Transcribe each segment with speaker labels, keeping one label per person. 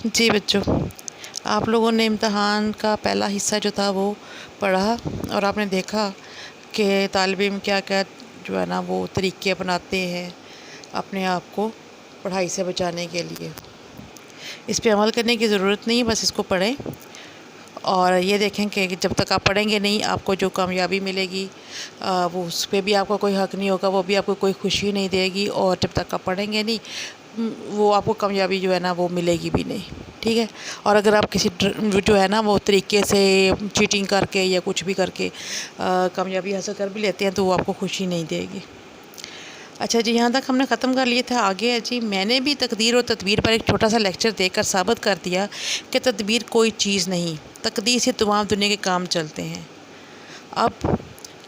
Speaker 1: جی بچوں، آپ لوگوں نے امتحان کا پہلا حصہ جو تھا وہ پڑھا اور آپ نے دیکھا کہ طالب علم کیا کیا جو ہے نا وہ طریقے اپناتے ہیں اپنے آپ کو پڑھائی سے بچانے کے لیے۔ اس پہ عمل کرنے کی ضرورت نہیں، بس اس کو پڑھیں اور یہ دیکھیں کہ جب تک آپ پڑھیں گے نہیں آپ کو جو کامیابی ملے گی وہ اس پہ بھی آپ کا کوئی حق نہیں ہوگا، وہ بھی آپ کو کوئی خوشی نہیں دے گی، اور جب تک آپ پڑھیں گے نہیں وہ آپ کو کامیابی جو ہے نا وہ ملے گی بھی نہیں، ٹھیک ہے۔ اور اگر آپ کسی جو ہے نا وہ طریقے سے چیٹنگ کر کے یا کچھ بھی کر کے کامیابی حاصل کر بھی لیتے ہیں تو وہ آپ کو خوشی نہیں دے گی۔ اچھا جی، یہاں تک ہم نے ختم کر لیے تھا۔ آگے ہے جی، میں نے بھی تقدیر اور تدبیر پر ایک چھوٹا سا لیکچر دے کر ثابت کر دیا کہ تدبیر کوئی چیز نہیں، تقدیر سے تمام دنیا کے کام چلتے ہیں۔ اب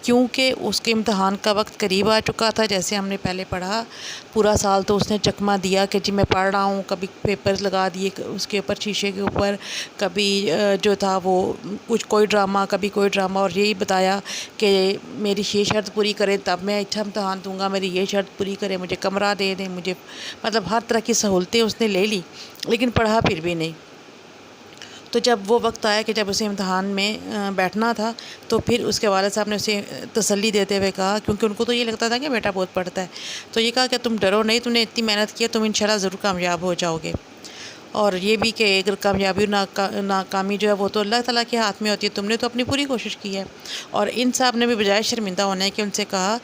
Speaker 1: کیونکہ اس کے امتحان کا وقت قریب آ چکا تھا، جیسے ہم نے پہلے پڑھا، پورا سال تو اس نے چکمہ دیا کہ جی میں پڑھ رہا ہوں، کبھی پیپرز لگا دیے اس کے اوپر شیشے کے اوپر، کبھی جو تھا وہ کچھ کوئی ڈرامہ، کبھی کوئی ڈرامہ، اور یہی بتایا کہ میری یہ شرط پوری کرے تب میں اچھا امتحان دوں گا، میری یہ شرط پوری کرے، مجھے کمرہ دے دیں، مجھے مطلب ہر طرح کی سہولتیں اس نے لے لی، لیکن پڑھا پھر بھی نہیں۔ تو جب وہ وقت آیا کہ جب اسے امتحان میں بیٹھنا تھا تو پھر اس کے والد صاحب نے اسے تسلی دیتے ہوئے کہا، کیونکہ ان کو تو یہ لگتا تھا کہ بیٹا بہت پڑھتا ہے، تو یہ کہا کہ تم ڈرو نہیں، تم نے اتنی محنت کی ہے، تم انشاءاللہ ضرور کامیاب ہو جاؤ گے۔ اور یہ بھی کہ اگر کامیابی اور ناکامی جو ہے وہ تو اللہ تعالیٰ کے ہاتھ میں ہوتی ہے، تم نے تو اپنی پوری کوشش کی ہے۔ اور ان صاحب نے بھی بجائے شرمندہ ہونے کے ان سے کہا،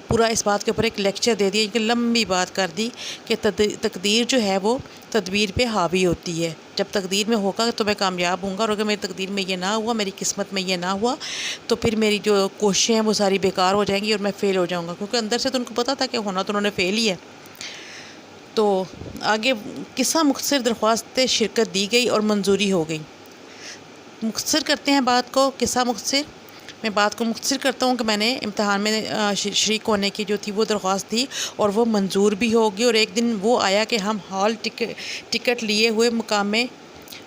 Speaker 1: پورا اس بات کے اوپر ایک لیکچر دے دیا، ایک لمبی بات کر دی کہ تقدیر جو ہے وہ تدبیر پہ حاوی ہوتی ہے۔ جب تقدیر میں ہوگا تو میں کامیاب ہوں گا، اور اگر میری تقدیر میں یہ نہ ہوا، میری قسمت میں یہ نہ ہوا، تو پھر میری جو کوششیں ہیں وہ ساری بیکار ہو جائیں گی اور میں فیل ہو جاؤں گا، کیونکہ اندر سے تو ان کو پتہ تھا کہ ہونا تو انہوں نے فیل ہی ہے۔ تو آگے قصہ مختصر درخواست شرکت دی گئی اور منظوری ہو گئی۔ مختصر کرتے ہیں بات کو، قصہ مختصر، میں بات کو مختصر کرتا ہوں کہ میں نے امتحان میں شریک ہونے کی جو تھی وہ درخواست دی اور وہ منظور بھی ہوگی، اور ایک دن وہ آیا کہ ہم ہال ٹکٹ لیے ہوئے مقام میں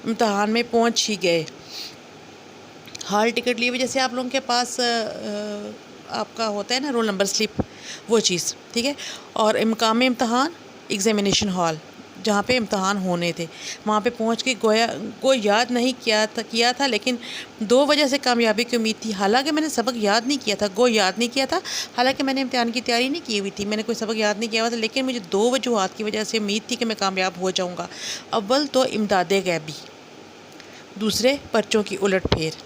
Speaker 1: امتحان میں پہنچ ہی گئے۔ ہال ٹکٹ لیے ہوئے جیسے آپ لوگوں کے پاس آپ کا ہوتا ہے نا رول نمبر سلپ، وہ چیز، ٹھیک ہے۔ اور مقام امتحان ایگزامینیشن ہال جہاں پہ امتحان ہونے تھے، وہاں پہ پہنچ کے گویا کوئی یاد نہیں کیا تھا، لیکن دو وجہ سے کامیابی کی امید تھی۔ حالانکہ میں نے سبق یاد نہیں کیا تھا، یاد نہیں کیا تھا، حالانکہ میں نے امتحان کی تیاری نہیں کی ہوئی تھی، میں نے کوئی سبق یاد نہیں کیا ہوا تھا، لیکن مجھے دو وجوہات کی وجہ سے امید تھی کہ میں کامیاب ہو جاؤں گا۔ اول تو امداد غیبی، دوسرے پرچوں کی الٹ پھیر۔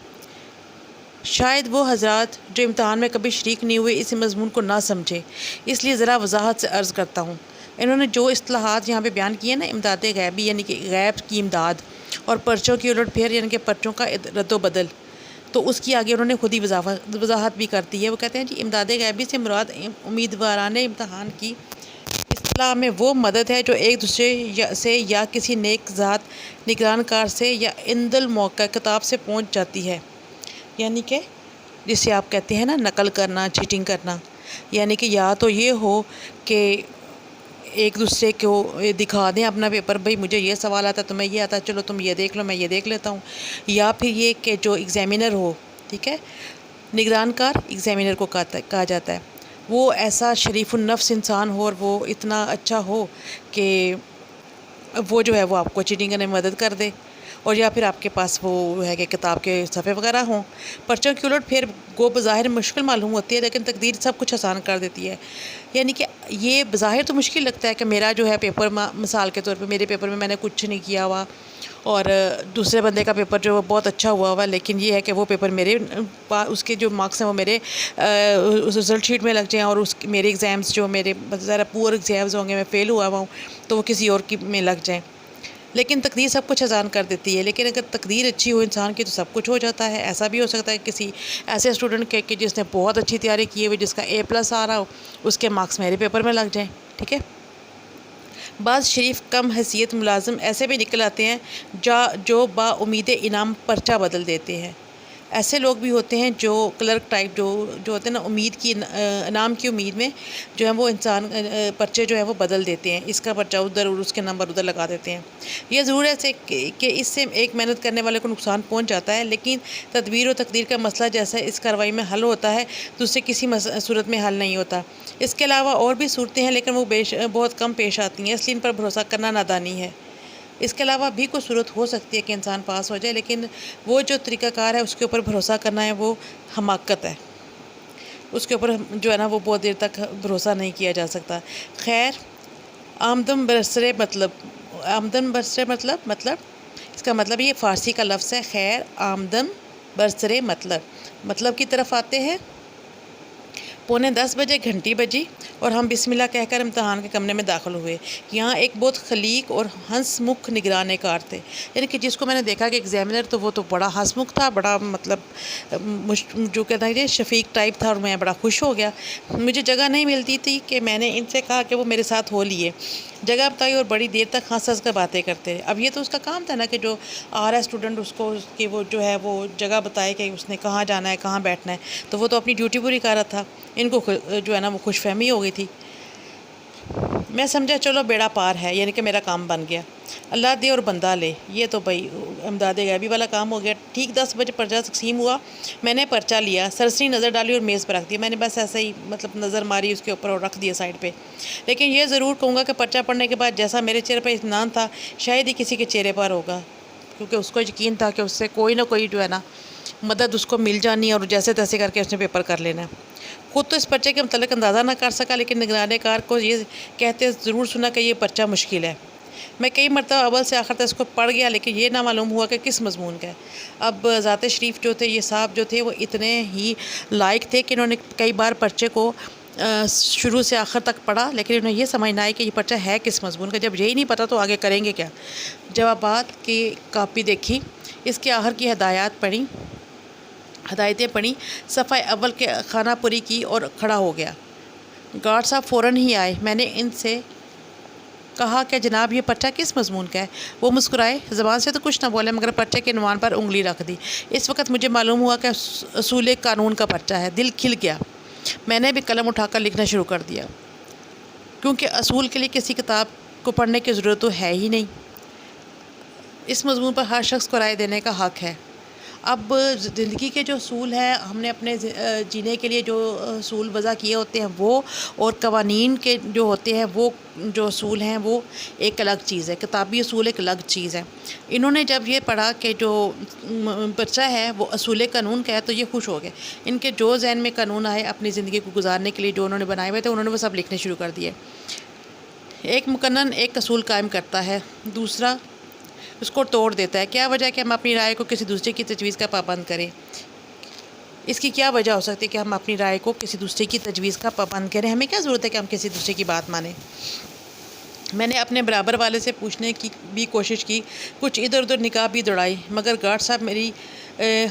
Speaker 1: شاید وہ حضرات جو امتحان میں کبھی شریک نہیں ہوئے اس مضمون کو نہ سمجھے، اس لیے ذرا وضاحت سے عرض کرتا ہوں۔ انہوں نے جو اصطلاحات یہاں پہ بیان کی ہیں نا، امداد غیبی یعنی کہ غیب کی امداد، اور پرچوں کی الٹ پھیر یعنی کہ پرچوں کا رد و بدل، تو اس کی آگے انہوں نے خود ہی وضاحت بھی کر دی ہے۔ وہ کہتے ہیں جی امداد غیبی سے مراد امیدواران امتحان کی اصطلاح میں وہ مدد ہے جو ایک دوسرے سے یا کسی نیک ذات نگران کار سے یا عند الموقع کتاب سے پہنچ جاتی ہے، یعنی کہ جسے آپ کہتے ہیں نا نقل کرنا، چیٹنگ کرنا، یعنی کہ یا تو یہ ہو کہ ایک دوسرے کو دکھا دیں اپنا پیپر، بھئی مجھے یہ سوال آتا تو میں یہ آتا، چلو تم یہ دیکھ لو میں یہ دیکھ لیتا ہوں، یا پھر یہ کہ جو ایگزامینر ہو، ٹھیک ہے، نگران کار ایگزامینر کو کہا جاتا ہے، وہ ایسا شریف النفس انسان ہو اور وہ اتنا اچھا ہو کہ وہ جو ہے وہ آپ کو چیٹنگ کرنے میں مدد کر دے، اور یا پھر آپ کے پاس وہ ہے کہ کتاب کے صفحے وغیرہ ہوں۔ پرچوں کی الٹ پھر گو بظاہر مشکل معلوم ہوتی ہے، لیکن تقدیر سب کچھ آسان کر دیتی ہے۔ یعنی کہ یہ بظاہر تو مشکل لگتا ہے کہ میرا جو ہے پیپر، مثال کے طور پہ میرے پیپر میں نے کچھ نہیں کیا ہوا اور دوسرے بندے کا پیپر جو بہت اچھا ہوا، لیکن یہ ہے کہ وہ پیپر میرے اس کے جو مارکس ہیں وہ میرے رزلٹ شیٹ میں لگ جائیں، اور میرے ایگزامس جو میرے ذرا پور ایگزامز ہوں گے، میں فیل ہوا ہوں تو وہ کسی اور کی میں لگ جائیں۔ لیکن تقدیر سب کچھ آسان کر دیتی ہے، لیکن اگر تقدیر اچھی ہو انسان کی تو سب کچھ ہو جاتا ہے۔ ایسا بھی ہو سکتا ہے کسی ایسے اسٹوڈنٹ کے کہ جس نے بہت اچھی تیاری کی ہوئی، جس کا A+ آ رہا ہو، اس کے مارکس میرے پیپر میں لگ جائیں، ٹھیک ہے۔ بعض شریف کم حیثیت ملازم ایسے بھی نکل آتے ہیں جو با امید انعام پرچہ بدل دیتے ہیں۔ ایسے لوگ بھی ہوتے ہیں جو کلرک ٹائپ جو ہوتے ہیں نا، امید کی انعام کی امید میں جو ہے وہ انسان پرچے جو ہیں وہ بدل دیتے ہیں، اس کا پرچہ ادھر اور اس کے نمبر ادھر لگا دیتے ہیں۔ یہ ضرور ہے کہ اس سے ایک محنت کرنے والے کو نقصان پہنچ جاتا ہے، لیکن تدبیر و تقدیر کا مسئلہ جیسا اس کارروائی میں حل ہوتا ہے تو اس سے کسی صورت میں حل نہیں ہوتا۔ اس کے علاوہ اور بھی صورتیں ہیں، لیکن وہ بہت کم پیش آتی ہیں، اس لیے ان پر بھروسہ کرنا نادانی ہے۔ اس کے علاوہ بھی کوئی صورت ہو سکتی ہے کہ انسان پاس ہو جائے، لیکن وہ جو طریقہ کار ہے اس کے اوپر بھروسہ کرنا ہے وہ حماقت ہے، اس کے اوپر جو ہے نا وہ بہت دیر تک بھروسہ نہیں کیا جا سکتا۔ خیر، آمدن برسرے مطلب اس کا مطلب یہ فارسی کا لفظ ہے خیر آمدن برسرے مطلب کی طرف آتے ہیں۔ 9:45 بجے گھنٹی بجی اور ہم بسم اللہ کہہ کر امتحان کے کمرے میں داخل ہوئے۔ یہاں ایک بہت خلیق اور ہنس مکھ نگران کار تھے، یعنی کہ جس کو میں نے دیکھا کہ ایگزامینر تو وہ تو بڑا ہنس مکھ تھا، بڑا مطلب جو کہنا ہے شفیق ٹائپ تھا، اور میں بڑا خوش ہو گیا۔ مجھے جگہ نہیں ملتی تھی کہ میں نے ان سے کہا کہ وہ میرے ساتھ ہو لیے، جگہ بتائی اور بڑی دیر تک ہنس کر باتیں کرتے رہے۔ اب یہ تو اس کا کام تھا نا کہ جو آ رہا ہے اسٹوڈنٹ اس کو کہ وہ جو ہے وہ جگہ بتائے کہ اس نے کہاں جانا ہے، کہاں بیٹھنا ہے، تو وہ تو اپنی ڈیوٹی پوری کر رہا تھا۔ ان کو جو ہے نا وہ خوش فہمی ہو گئی تھی۔ میں سمجھا چلو بیڑا پار ہے، یعنی کہ میرا کام بن گیا، اللہ دے اور بندہ لے، یہ تو بھائی امداد غیبی والا کام ہو گیا۔ ٹھیک 10 بجے پرچہ تقسیم ہوا، میں نے پرچہ لیا، سرسری نظر ڈالی اور میز پر رکھ دیا۔ میں نے بس ایسے ہی مطلب نظر ماری اس کے اوپر اور رکھ دیا سائڈ پہ۔ لیکن یہ ضرور کہوں گا کہ پرچہ پڑھنے کے بعد جیسا میرے چہرے پر اطمینان تھا شاید ہی کسی کے چہرے پر ہوگا، کیونکہ اس کو یقین تھا کہ اس سے کوئی نہ کوئی جو ہے نا مدد اس کو مل جانی ہے اور جیسے تیسے کر کے اس نے پیپر کر لینا ہے۔ خود تو اس پرچے کے متعلق اندازہ نہ کر سکا، لیکن نگران کار کو یہ کہتے ضرور سنا کہ یہ پرچہ مشکل ہے۔ میں کئی مرتبہ اول سے آخر تک اس کو پڑھ گیا، لیکن یہ نہ معلوم ہوا کہ کس مضمون کا ہے۔ اب ذات شریف جو تھے، یہ صاحب جو تھے، وہ اتنے ہی لائق تھے کہ انہوں نے کئی بار پرچے کو شروع سے آخر تک پڑھا، لیکن انہیں یہ سمجھنا ہے کہ یہ پرچہ ہے کس مضمون کا۔ جب یہی نہیں پتہ تو آگے کریں گے کیا؟ جوابات کی کاپی دیکھی، اس کے آخر کی ہدایتیں پڑھیں، صفحہ اول کے خانہ پوری کی اور کھڑا ہو گیا۔ گارڈ صاحب فوراً ہی آئے۔ میں نے ان سے کہا کہ جناب یہ پرچہ کس مضمون کا ہے؟ وہ مسکرائے، زبان سے تو کچھ نہ بولے مگر پرچے کے عنوان پر انگلی رکھ دی۔ اس وقت مجھے معلوم ہوا کہ اصول قانون کا پرچہ ہے۔ دل کھل گیا، میں نے بھی قلم اٹھا کر لکھنا شروع کر دیا، کیونکہ اصول کے لیے کسی کتاب کو پڑھنے کی ضرورت تو ہے ہی نہیں۔ اس مضمون پر ہر شخص کو رائے دینے کا حق ہے۔ اب زندگی کے جو اصول ہیں، ہم نے اپنے جینے کے لیے جو اصول وضع کیے ہوتے ہیں وہ، اور قوانین کے جو ہوتے ہیں وہ جو اصول ہیں وہ ایک الگ چیز ہے، کتابی اصول ایک الگ چیز ہے۔ انہوں نے جب یہ پڑھا کہ جو پرچہ ہے وہ اصول قانون کا ہے تو یہ خوش ہو گئے۔ ان کے جو ذہن میں قانون آئے اپنی زندگی کو گزارنے کے لیے جو انہوں نے بنائے ہوئے تھے، انہوں نے وہ سب لکھنے شروع کر دیے۔ ایک مقنن ایک اصول قائم کرتا ہے، دوسرا اس کو توڑ دیتا ہے۔ کیا وجہ ہے کہ ہم اپنی رائے کو کسی دوسرے کی تجویز کا پابند کریں؟ اس کی کیا وجہ ہو سکتی ہے کہ ہم اپنی رائے کو کسی دوسرے کی تجویز کا پابند کریں؟ ہمیں کیا ضرورت ہے کہ ہم کسی دوسرے کی بات مانیں؟ میں نے اپنے برابر والے سے پوچھنے کی بھی کوشش کی، کچھ ادھر ادھر نگاہ بھی دوڑائی، مگر گارڈ صاحب میری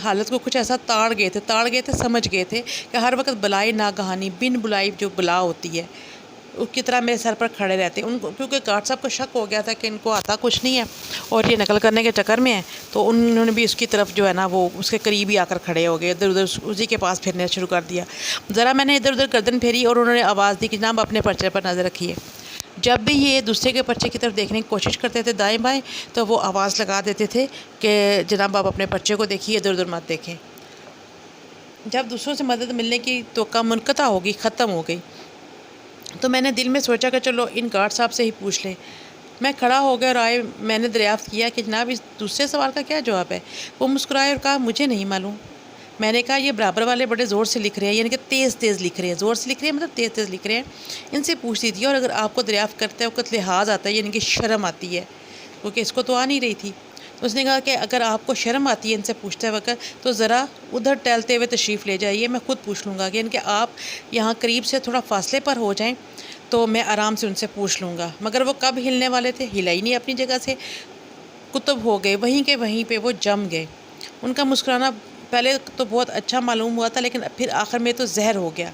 Speaker 1: حالت کو کچھ ایسا تاڑ گئے تھے، سمجھ گئے تھے کہ ہر وقت بلائے ناگہانی بن بلائی جو بلا ہوتی ہے اس کی طرح میرے سر پر کھڑے رہتے ان کو، کیونکہ گارڈ صاحب کو شک ہو گیا تھا کہ ان کو آتا کچھ نہیں ہے اور یہ نقل کرنے کے چکر میں ہے، تو انہوں نے بھی اس کی طرف جو ہے نا وہ اس کے قریب ہی آ کر کھڑے ہو گئے، ادھر ادھر اسی کے پاس پھرنے شروع کر دیا۔ ذرا میں نے ادھر ادھر گردن پھیری اور انہوں نے آواز دی کہ جناب اپنے پرچے پر نظر رکھیے۔ جب بھی یہ دوسرے کے پرچے کی طرف دیکھنے کی کوشش کرتے تھے دائیں بائیں، تو وہ آواز لگا دیتے تھے کہ جناب آپ اپنے پرچے کو دیکھیے، ادھر ادھر مت دیکھیں۔ جب دوسروں سے مدد ملنے کی توقع منقطع ہوگی، ختم ہو گئی، تو میں نے دل میں سوچا کہ چلو ان گارڈ صاحب سے ہی پوچھ لیں۔ میں کھڑا ہو گیا اور میں نے دریافت کیا کہ جناب اس دوسرے سوال کا کیا جواب ہے؟ وہ مسکرائے اور کہا مجھے نہیں معلوم۔ میں نے کہا یہ برابر والے بڑے زور سے لکھ رہے ہیں، یعنی کہ تیز تیز لکھ رہے ہیں، زور سے لکھ رہے ہیں مطلب تیز تیز لکھ رہے ہیں، ان سے پوچھ دیجیے، اور اگر آپ کو دریافت کرتے وقت لحاظ آتا ہے، یعنی کہ شرم آتی ہے، کیونکہ اس کو تو آ نہیں رہی تھی، اس نے کہا کہ اگر آپ کو شرم آتی ہے ان سے پوچھتے وقت تو ذرا ادھر ٹہلتے ہوئے تشریف لے جائیے، میں خود پوچھ لوں گا، یعنی کہ آپ یہاں قریب سے تھوڑا فاصلے پر ہو جائیں تو میں آرام سے ان سے پوچھ لوں گا۔ مگر وہ کب ہلنے والے تھے، ہلا ہی نہیں اپنی جگہ سے، کتب ہو گئے، وہیں کے وہیں پہ وہ جم گئے۔ ان کا مسکرانا پہلے تو بہت اچھا معلوم ہوا تھا، لیکن پھر آخر میں تو زہر ہو گیا۔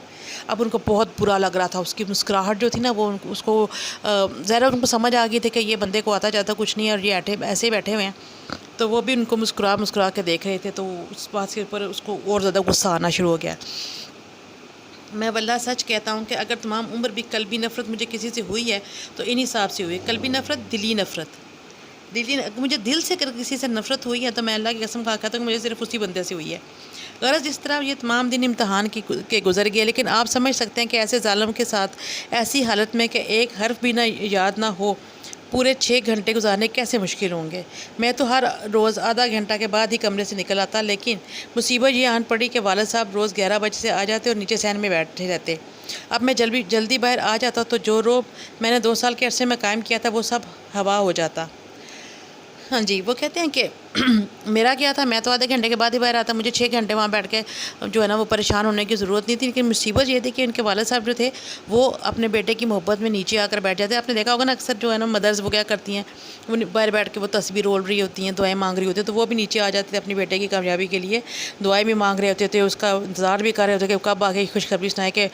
Speaker 1: اب ان کو بہت برا لگ رہا تھا، اس کی مسکراہٹ جو تھی نا وہ اس کو ظاہر ان کو سمجھ آ گئی تھی کہ یہ بندے کو آتا جاتا کچھ نہیں ہے اور یہ ایسے ہی بیٹھے ہوئے ہیں، تو وہ بھی ان کو مسکرا کے دیکھ رہے تھے، تو اس بات کے اوپر اس کو اور زیادہ غصہ آنا شروع ہو گیا۔ میں واللہ سچ کہتا ہوں کہ اگر تمام عمر بھی قلبی نفرت مجھے کسی سے ہوئی ہے تو ان حساب سے ہوئی ہے۔ قلبی نفرت، دلی نفرت، مجھے دل سے اگر کسی سے نفرت ہوئی ہے تو میں اللہ کی قسم کھا کہتا ہوں کہ مجھے صرف اسی بندے سے ہوئی ہے۔ غرض جس طرح یہ تمام دن امتحان کے گزر گئے، لیکن آپ سمجھ سکتے ہیں کہ ایسے ظالم کے ساتھ ایسی حالت میں کہ ایک حرف بھی نہ یاد نہ ہو پورے 6 گھنٹے گزارنے کیسے مشکل ہوں گے۔ میں تو ہر روز آدھا گھنٹہ کے بعد ہی کمرے سے نکل آتا، لیکن مصیبت یہ آن پڑی کہ والد صاحب روز 11 بجے سے آ جاتے اور نیچے صحن میں بیٹھے رہتے۔ اب میں جلدی باہر آ جاتا تو جو روب میں نے 2 سال کے عرصے میں قائم کیا تھا وہ سب ہوا ہو جاتا۔ ہاں جی، وہ کہتے ہیں کہ میرا کیا تھا، میں تو آدھے گھنٹے کے بعد ہی باہر آتا، مجھے 6 گھنٹے وہاں بیٹھ کے جو ہے نا وہ پریشان ہونے کی ضرورت نہیں تھی۔ لیکن مصیبت یہ تھی کہ ان کے والد صاحب جو تھے وہ اپنے بیٹے کی محبت میں نیچے آ کر بیٹھ جاتے۔ آپ نے دیکھا ہوگا نا، اکثر جو ہے نا مدرز وہ کیا کرتی ہیں، وہ باہر بیٹھ کے وہ تسبیح رول رہی ہوتی ہیں، دعائیں مانگ رہی ہوتی ہیں، تو وہ بھی نیچے آ جاتے تھے اپنے بیٹے کی کامیابی کے لیے، دعائیں بھی مانگ رہے ہوتے تھے، اس کا انتظار بھی کر رہے ہوتے کہ کب آگے خوشخبری سنائے کہ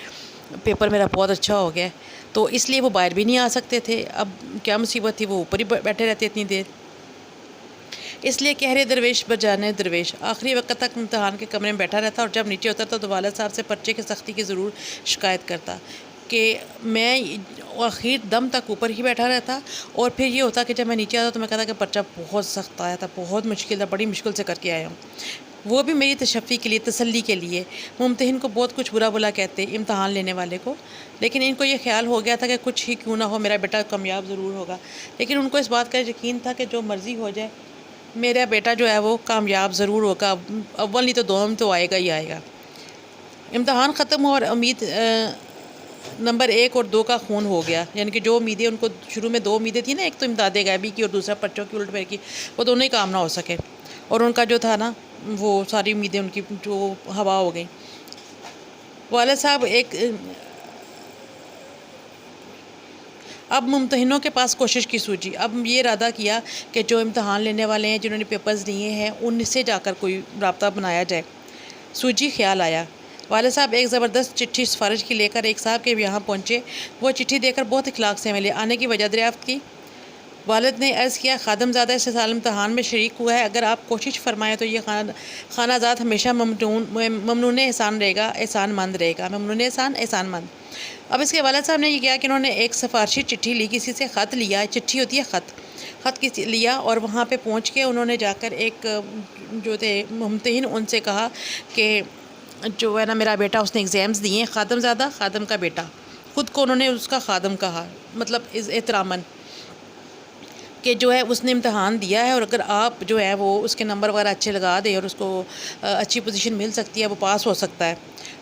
Speaker 1: پیپر میرا بہت اچھا ہو گیا۔ تو اس لیے وہ باہر بھی نہیں آ سکتے تھے۔ اب کیا مصیبت تھی، وہ اوپر ہی بیٹھے رہتے اتنی دیر۔ اس لیے کہرے درویش بجانے درویش آخری وقت تک امتحان کے کمرے میں بیٹھا رہتا، اور جب نیچے اترتا تو والد صاحب سے پرچے کی سختی کی ضرور شکایت کرتا کہ میں آخر دم تک اوپر ہی بیٹھا رہتا، اور پھر یہ ہوتا کہ جب میں نیچے آتا تو میں کہتا کہ پرچہ بہت سخت آیا تھا، بہت مشکل تھا، بڑی مشکل سے کر کے آیا ہوں۔ وہ بھی میری تشفی کے لیے، تسلی کے لیے۔ ممتحن کو بہت کچھ برا بلا کہتے امتحان لینے والے کو، لیکن ان کو یہ خیال ہو گیا تھا کہ کچھ ہی کیوں نہ ہو میرا بیٹا کامیاب ضرور ہوگا۔ لیکن ان کو اس بات کا یقین تھا کہ جو مرضی ہو جائے میرا بیٹا جو ہے وہ کامیاب ضرور ہوگا، اول نہیں تو دوم تو آئے گا ہی آئے گا۔ امتحان ختم ہو اور امید نمبر 1 اور 2 کا خون ہو گیا، یعنی کہ جو امیدیں ان کو شروع میں 2 امیدیں تھیں نا، ایک تو امداد غیبی کی اور دوسرا پرچوں کی الٹ پھیر کی، وہ دونوں ہی کام نہ ہو سکے، اور ان کا جو تھا نا وہ ساری امیدیں ان کی جو ہوا ہو گئیں۔ والد صاحب اب ممتحنوں کے پاس کوشش کی سوجی۔ اب یہ ارادہ کیا کہ جو امتحان لینے والے ہیں، جنہوں نے پیپرز لیے ہیں، ان سے جا کر کوئی رابطہ بنایا جائے۔ سوجی خیال آیا۔ والد صاحب ایک زبردست چٹھی سفارش کی لے کر ایک صاحب کے یہاں پہنچے۔ وہ چٹھی دے کر بہت اخلاق سے ملے، آنے کی وجہ دریافت کی۔ والد نے عرض کیا، خادم زادہ اس سال امتحان میں شریک ہوا ہے، اگر آپ کوشش فرمائیں تو یہ خانہ زاد ہمیشہ ممنون احسان رہے گا، احسان مند رہے گا، ممنون احسان مند۔ اب اس کے والد صاحب نے یہ کیا کہ انہوں نے ایک سفارشی چٹھی لی، کسی سے خط لیا، چٹھی ہوتی ہے خط کسی لیا، اور وہاں پہ پہنچ کے انہوں نے جا کر ایک جو تھے ممتحن، ان سے کہا کہ جو ہے نا میرا بیٹا، اس نے ایگزامز دیے ہیں، خادم زادہ، خادم کا بیٹا، خود کو انہوں نے اس کا خادم کہا، مطلب احتراماً، کہ جو ہے اس نے امتحان دیا ہے، اور اگر آپ جو ہے وہ اس کے نمبر وغیرہ اچھے لگا دیں اور اس کو اچھی پوزیشن مل سکتی ہے، وہ پاس ہو سکتا ہے۔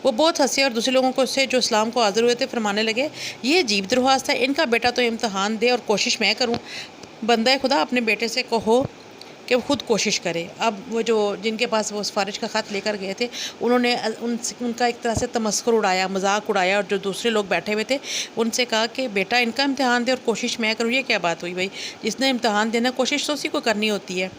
Speaker 1: وہ بہت ہنسے اور دوسرے لوگوں کو سے جو اسلام کو حاضر ہوئے تھے فرمانے لگے، یہ عجیب درخواست ہے، ان کا بیٹا تو امتحان دے اور کوشش میں کروں۔ بندہ خدا اپنے بیٹے سے کہو کہ وہ خود کوشش کرے۔ اب وہ جو جن کے پاس وہ سفارش کا خط لے کر گئے تھے، انہوں نے ان کا ایک طرح سے تمسخر اڑایا، مذاق اڑایا، اور جو دوسرے لوگ بیٹھے ہوئے تھے ان سے کہا کہ بیٹا ان کا امتحان دے اور کوشش میں کروں، یہ کیا بات ہوئی بھائی؟ جس نے امتحان دینا، کوشش تو اسی کو کرنی ہوتی ہے۔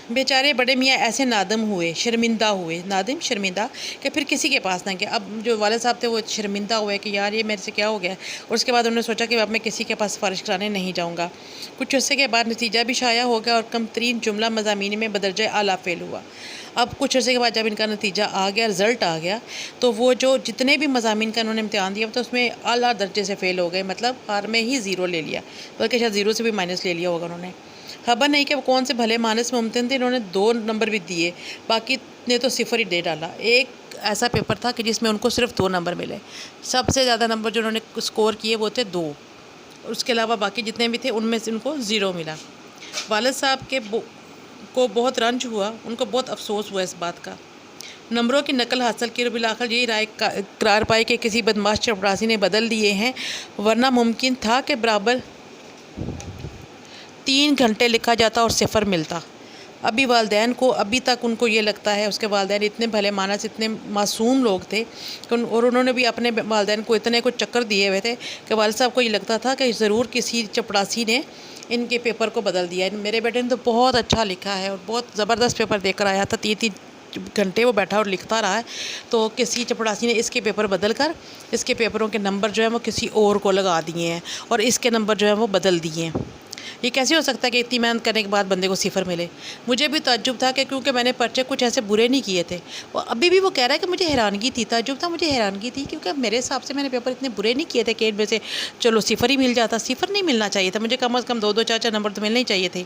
Speaker 1: بیچارے بڑے میاں ایسے نادم ہوئے، شرمندہ ہوئے، نادم شرمندہ، کہ پھر کسی کے پاس نہ گئے۔ اب جو والد صاحب تھے وہ شرمندہ ہوئے کہ یار یہ میرے سے کیا ہو گیا، اور اس کے بعد انہوں نے سوچا کہ اب میں کسی کے پاس سفارش کرانے نہیں جاؤں گا۔ کچھ عرصے کے بعد نتیجہ بھی شائع ہو گیا اور کم ترین جملہ مضامین میں بدرجہ اعلیٰ فیل ہوا۔ اب کچھ عرصے کے بعد جب ان کا نتیجہ آ گیا، رزلٹ آ گیا، تو وہ جو جتنے بھی مضامین کا انہوں نے امتحان دیا تو اس میں اعلیٰ درجے سے فیل ہو گئے، مطلب ہر میں ہی 0 لے لیا، بلکہ شاید 0 سے بھی مائنس لے لیا ہوگا انہوں نے۔ خبر نہیں کہ وہ کون سے بھلے مانس ممتحن تھے، انہوں نے 2 نمبر بھی دیے، باقی نے تو 0 ہی دے ڈالا۔ ایک ایسا پیپر تھا کہ جس میں ان کو صرف 2 نمبر ملے، سب سے زیادہ نمبر جو انہوں نے اسکور کیے وہ تھے 2، اس کے علاوہ باقی جتنے بھی تھے ان میں سے ان کو 0 ملا۔ والد صاحب کو بہت رنج ہوا، ان کو بہت افسوس ہوا اس بات کا۔ نمبروں کی نقل حاصل کی اور بالآخر یہی رائے قرار پائی کہ کسی بدماش چپڑاسی نے بدل دیے ہیں، ورنہ ممکن تھا کہ برابر 3 گھنٹے لکھا جاتا اور 0 ملتا۔ ابھی والدین کو ابھی تک ان کو یہ لگتا ہے، اس کے والدین اتنے بھلے مانس، اتنے معصوم لوگ تھے، اور انہوں نے بھی اپنے والدین کو اتنے کچھ چکر دیے ہوئے تھے کہ والد صاحب کو یہ لگتا تھا کہ ضرور کسی چپڑاسی نے ان کے پیپر کو بدل دیا ہے۔ میرے بیٹے نے تو بہت اچھا لکھا ہے اور بہت زبردست پیپر دے کر آیا تھا، 3 گھنٹے وہ بیٹھا اور لکھتا رہا ہے، تو کسی چپڑاسی نے اس کے پیپر بدل کر اس کے پیپروں کے نمبر جو ہیں وہ کسی اور کو لگا دیے ہیں، اور اس کے نمبر جو ہیں وہ بدل دیے ہیں۔ یہ کیسے ہو سکتا ہے کہ اتنی محنت کرنے کے بعد بندے کو 0 ملے؟ مجھے بھی تعجب تھا کہ کیونکہ میں نے پرچے کچھ ایسے برے نہیں کیے تھے، ابھی بھی وہ کہہ رہا ہے کہ مجھے حیرانگی تھی، تعجب تھا، مجھے حیرانگی تھی، کیونکہ میرے حساب سے میں نے پیپر اتنے برے نہیں کیے تھے کہ ان میں سے چلو 0 ہی مل جاتا۔ 0 نہیں ملنا چاہیے تھا، مجھے کم از کم 2 4 نمبر تو ملنے ہی چاہیے تھے۔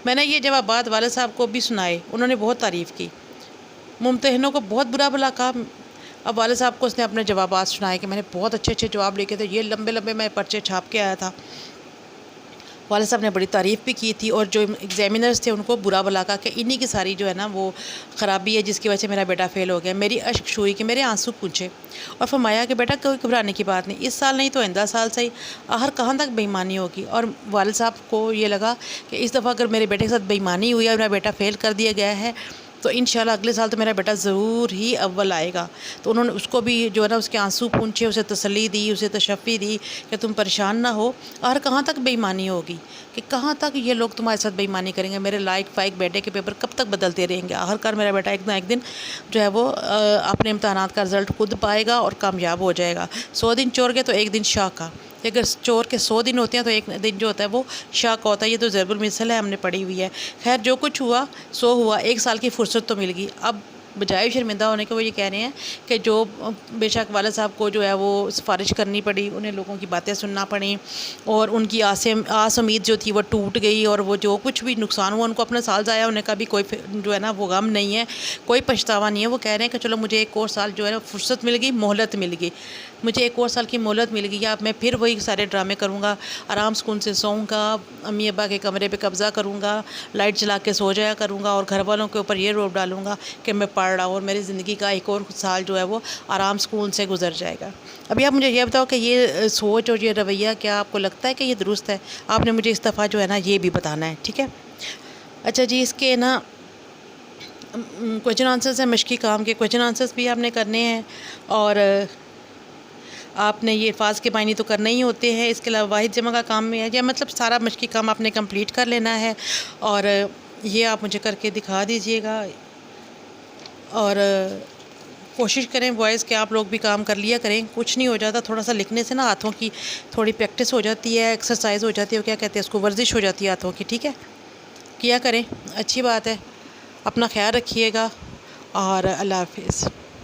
Speaker 1: میں نے یہ جوابات والد صاحب کو بھی سنائے، انہوں نے بہت تعریف کی، ممتحنوں کو بہت برا بھلا کہا۔ اب والد صاحب کو اس نے اپنے جوابات سنائے کہ میں نے بہت اچھے جواب لکھے تھے، یہ لمبے میں پرچے چھاپ کے آیا تھا۔ والد صاحب نے بڑی تعریف بھی کی تھی، اور جو ایگزامینرز تھے ان کو برا بلا کہا کہ انہی کی ساری جو ہے نا وہ خرابی ہے جس کی وجہ سے میرا بیٹا فیل ہو گیا۔ میری اشک شوئی کہ میرے آنسو پوچھے اور فرمایا کہ بیٹا کوئی گھبرانے کی بات نہیں، اس سال نہیں تو آئندہ سال صحیح، آخر کہاں تک بے ایمانی ہوگی۔ اور والد صاحب کو یہ لگا کہ اس دفعہ اگر میرے بیٹے کے ساتھ بے ایمانی ہوئی اور میرا بیٹا فیل کر دیا گیا ہے تو انشاءاللہ اگلے سال تو میرا بیٹا ضرور ہی اول آئے گا۔ تو انہوں نے اس کو بھی جو ہے نا اس کے آنسو پونچھے، اسے تسلی دی، اسے تشفی دی کہ تم پریشان نہ ہو، اور کہاں تک بے ایمانی ہوگی، کہ کہاں تک یہ لوگ تمہارے ساتھ بے ایمانی کریں گے، میرے لائق فائق بیٹے کے پیپر کب تک بدلتے رہیں گے، آخر کار میرا بیٹا ایک نہ ایک دن جو ہے وہ اپنے امتحانات کا رزلٹ خود پائے گا اور کامیاب ہو جائے گا۔ 100 دن چور گئے تو ایک دن شاہ کا، اگر چور کے 100 دن ہوتے ہیں تو ایک دن جو ہوتا ہے وہ شاہ کا ہوتا ہے۔ یہ تو ضرب المثل ہے، ہم نے پڑھی ہوئی ہے۔ خیر جو کچھ ہوا سو ہوا، 1 سال کی فرصت تو مل گئی۔ اب بجائے شرمندہ ہونے کے وہ یہ کہہ رہے ہیں کہ جو بے شک والد صاحب کو جو ہے وہ سفارش کرنی پڑی، انہیں لوگوں کی باتیں سننا پڑیں، اور ان کی آس امید جو تھی وہ ٹوٹ گئی، اور وہ جو کچھ بھی نقصان ہوا ان کو اپنا سال ضائع ہونے کا بھی کوئی جو ہے نا وہ غم نہیں ہے، کوئی پچھتاوا نہیں ہے۔ وہ کہہ رہے ہیں کہ چلو مجھے ایک اور سال جو ہے نا فرصت مل گئی، مہلت مل گئی، مجھے ایک اور سال کی مہلت مل گئی، اب میں پھر وہی سارے ڈرامے کروں گا، آرام سکون سے سوؤں گا، امی ابا کے کمرے پہ قبضہ کروں گا، لائٹ جلا کے سو جایا کروں گا، اور گھر والوں کے اوپر یہ روب ڈالوں گا کہ میں پڑھ رہا ہوں، اور میری زندگی کا ایک اور سال جو ہے وہ آرام سکون سے گزر جائے گا۔ ابھی آپ مجھے یہ بتاؤ کہ یہ سوچ اور یہ رویہ کیا آپ کو لگتا ہے کہ یہ درست ہے؟ آپ نے مجھے اس دفعہ جو ہے نا یہ بھی بتانا ہے، ٹھیک ہے؟ اچھا جی، اس کے نا کویشچن آنسرز ہیں، مشقی کام کے کویشچن آنسرز بھی آپ نے کرنے ہیں، اور آپ نے یہ الفاظ کے معنی تو کرنے ہی ہوتے ہیں، اس کے علاوہ واحد جمع کا کام میں ہے، یا مطلب سارا مشقی کام آپ نے کمپلیٹ کر لینا ہے، اور یہ آپ مجھے کر کے دکھا دیجئے گا، اور کوشش کریں وائس کہ آپ لوگ بھی کام کر لیا کریں، کچھ نہیں ہو جاتا، تھوڑا سا لکھنے سے نا ہاتھوں کی تھوڑی پریکٹس ہو جاتی ہے، ایکسرسائز ہو جاتی ہے، کیا کہتے ہیں اس کو، ورزش ہو جاتی ہے ہاتھوں کی، ٹھیک ہے؟ کیا کریں، اچھی بات ہے، اپنا خیال رکھیے گا، اور اللہ حافظ۔